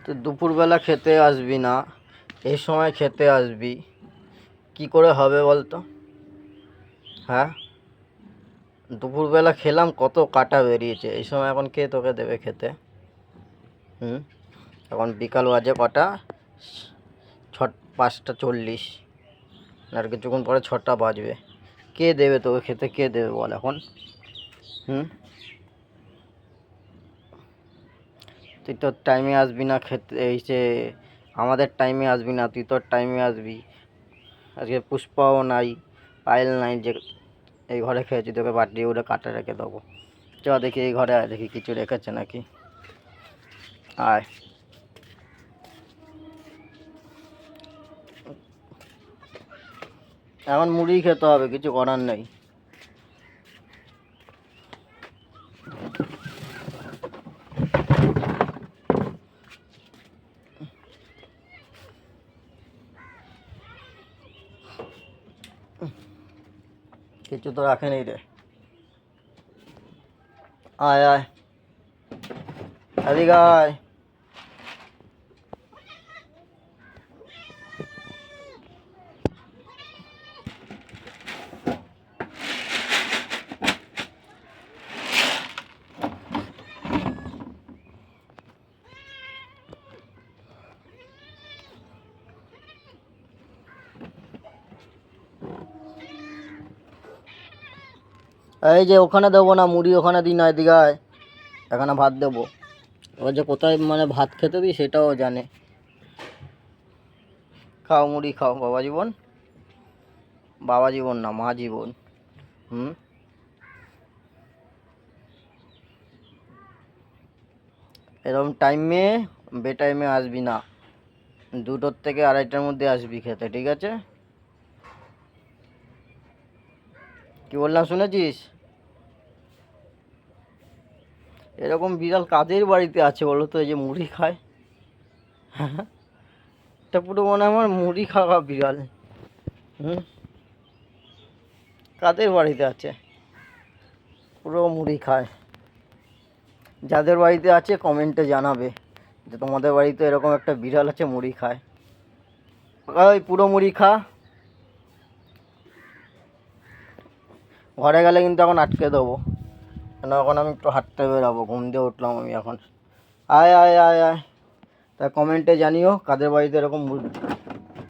তো দুপুরবেলা খেতে আসবি না, এই সময় খেতে আসবি, কি করে হবে বলতো? হ্যাঁ, দুপুরবেলা খেলাম, কত কাটা বেরিয়েছে, এই সময় এখন কে তোকে দেবে খেতে? হুম, এখন বিকাল বাজে কটা? 5:40, আর কিছুক্ষণ পরে 6টা বাজবে। কে দেবে তোকে খেতে? কে দেবে বল এখন? হুম, তুই তোর টাইমে আসবি না খেতে, এই যে আমাদের টাইমে আসবি না, তুই তোর টাইমে আসবি। আজকে পুষ্পাও নাই, পায়েল নাই, যে এই ঘরে খেয়েছি, তোকে বাটি উঠে কাটা রেখে দেবো। চ দেখি এই ঘরে আয়, দেখি কিছু রেখেছে নাকি। আয়, এখন মুড়ি খেতে হবে, কিছু করার নেই। কিছু তো রাখেনি রে। আয় আয়, এদিকে আয়। এই যে ওখানে দেবো না মুড়ি, ওখানে দিই না, এদিকে আয়। এখানে ভাত দেবো। ও যে কোথায় মানে ভাত খেতে দিই সেটাও জানে। খাও মুড়ি খাও, বাবা জীবন। বাবা জীবন না, মা জীবন। হুম, এরকম টাইমে বেটাইমে আসবি না, 2টোর থেকে 2:30টার মধ্যে আসবি খেতে, ঠিক আছে? কি বললাম শুনেছিস? এরকম বিড়াল কাদের বাড়িতে আছে বলো তো, এই যে মুড়ি খায়? এটা পুরো মনে হয় আমার মুড়ি খাওয়া বিড়াল। হুম, কাদের বাড়িতে আছে? পুরো মুড়ি খায়। যাদের বাড়িতে আছে কমেন্টে জানাবে যে তোমাদের বাড়িতে এরকম একটা বিড়াল আছে মুড়ি খায়। ওই পুরো মুড়ি খা। ঘরে গেলে কিন্তু এখন আটকে দেবো, কেন এখন আমি একটু হাঁটতে বেরাবো, ঘুম দিয়ে উঠলাম আমি এখন। আয় আয় আয় আয়, তা কমেন্টে জানিও কাদের বাড়িতে এরকম মুড়ি